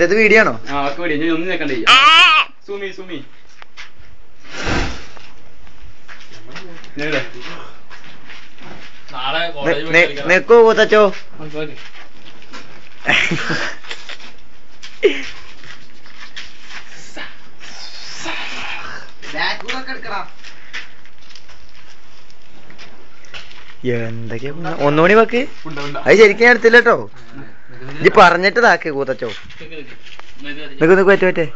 ഇത് വീഡിയോ ആണോ? നിക്കോ കൂത്തച്ചോ. എന്തൊക്കെയാ ഒന്നുകൂടി വെക്ക്. അത് ശരിക്കും ഞാൻ എടുത്തില്ല കേട്ടോ. ഇത് പറഞ്ഞിട്ട് താക്ക് കൂത്തച്ചോ. നിക്ക് നിക്ക് പറ്റേ പറ്റേ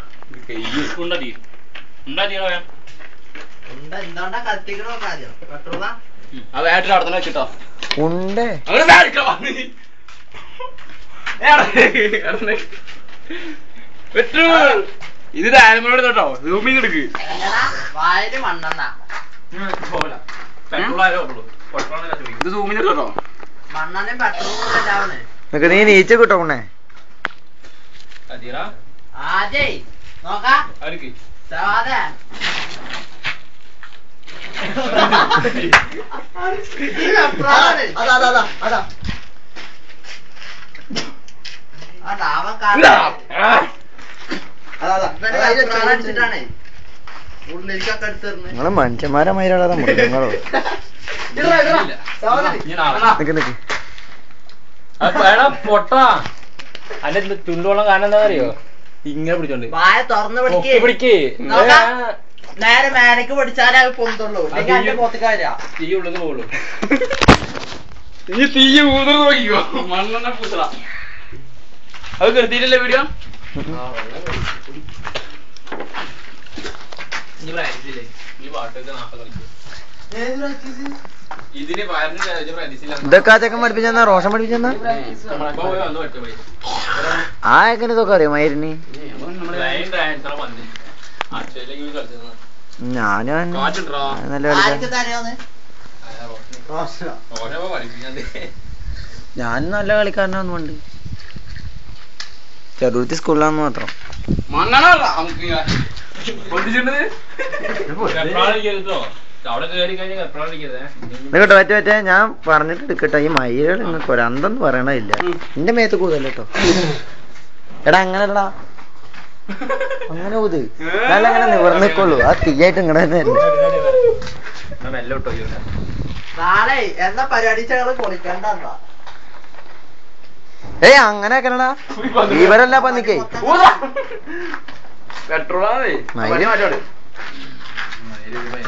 ഉണ്ടേ ഇത് ഡാനമോട് കേട്ടോ. സൂമിങ് എടുക്ക്. ഇത് സൂമിന് കേട്ടോ. നിനക്ക് നീ നീച്ച കിട്ടോ ഉണ്ണേ. നിങ്ങള് മനുഷ്യന്മാരെ മയിലാടാ മൃഗങ്ങളോ. പൊട്ടാ അല്ല ചുണ്ടുവെള്ളം കാരണം എന്താ അറിയോ? ഇങ്ങനെ പിടിച്ചോണ്ട് വായ തുറന്ന് പിടിക്ക്. നേരെ മേനക്ക് പിടിച്ചാലേ അത് പൊന്തുള്ളൂ. തീ ഉള്ളത് പോകുള്ളൂ. ഈ തീ ഊതർ നോക്കിക്കോ. മണ്ണെണ്ണ പൂത്തറ അത് കരുതിയിട്ടല്ലേ വീഡിയോ. ഇതൊക്കെ ആ ചെക്കൻ പഠിപ്പിച്ചെന്നാ റോഷൻ പഠിപ്പിച്ചെന്നാ. ആ ചെക്കൻ ഇതൊക്കെ അറിയോ മയിരിന്? ഞാനും നല്ല ഞാൻ നല്ല കളിക്കാരനൊന്നുമുണ്ട്. ചെറുത്തി സ്കൂളിലാന്ന് മാത്രം. കേട്ടോ പറ്റ പറ്റേ ഞാൻ പറഞ്ഞിട്ട് എടുക്കട്ടെ. ഈ മയിലുകൾ നിങ്ങൾക്ക് ഒരന്തെന്ന് പറയണില്ല. എന്റെ മേത്ത് കൂതല്ലോ കേട്ടോ. എടാ അങ്ങനെടാ അങ്ങനെ ഊത്. നല്ല അങ്ങനെ നിവർന്നിക്കുള്ളൂ. ആ തീയായിട്ട് ഇങ്ങനെ തന്നെ അല്ലേ. ഏയ് അങ്ങനെ ആക്കണടാ. ഇവരല്ല പന്നിക്കേ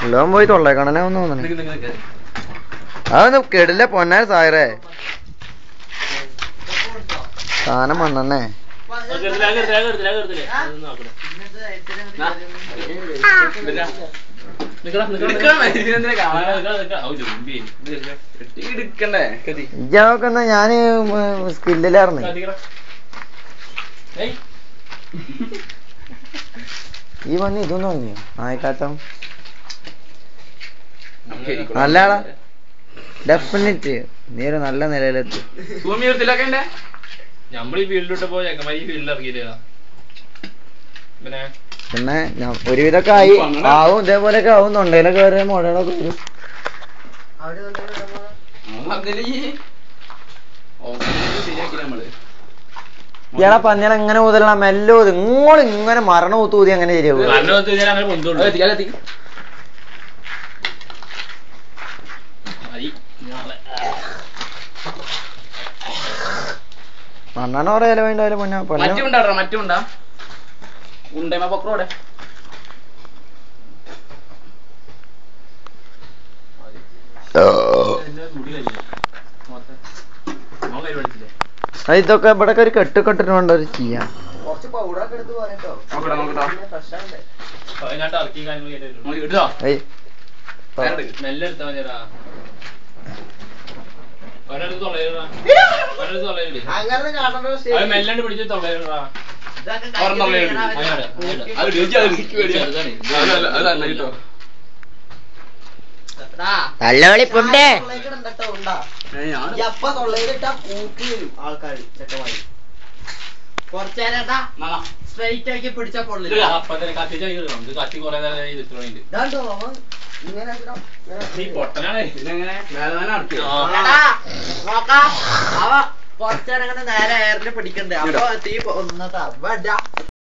എല്ലാം പോയി തൊള്ളേക്കണനെ ഒന്ന് തോന്നണേ. അതൊന്നും കെടില്ല പൊന്നാൻ സായറേ. സാധനം വന്നേ. ഇജാവൊക്കെ ഞാന് സ്കില്ലിലാർന്ന്. ഈ പണി ഇതൊന്നും വാങ്ങിയോ നായക്കാട്ടം? നല്ലടാ ഡെഫിനറ്റ്. നീ ഒരു നല്ല നിലയിലെത്തി. പിന്നെ ഒരുവിധൊക്കെ ആയി ആവും. ഇതേപോലെയൊക്കെ ആവും. തൊണ്ടയിലൊക്കെ വരെ മുഴകളൊക്കെ വരും. ഇയാളെ പന്നിയാൽ എങ്ങനെ ഊതല? മെല്ലെ ഊത്. ഇങ്ങനെ മരണ ഊത്തൂതി അങ്ങനെ ശരിയാവും. മണ്ണാണ് പറയാ വേണ്ട മറ്റുണ്ടാ ഉണ്ടേ പൊക്കറോടെ ഇതൊക്കെ ഇവിടെ ഒരു കെട്ടിട്ടുണ്ടോ ഒരു ചെയ്യാം. മെല്ലണ്ട് പിടിച്ച് തൊള്ളയിടാ. നല്ല കളിപ്പുണ്ടേ. ആൾക്കാര് ചെക്കന്മാര് കുറച്ചേരട്ടാ സ്ട്രൈറ്റ് ആക്കി പിടിച്ച പൊള്ളില്ല. നോക്കാം അവ കുറച്ചേരം അങ്ങനെ നേരെ എയറിൽ പിടിക്കണ്ടേ അപ്പൊ തീ ഒന്നതാ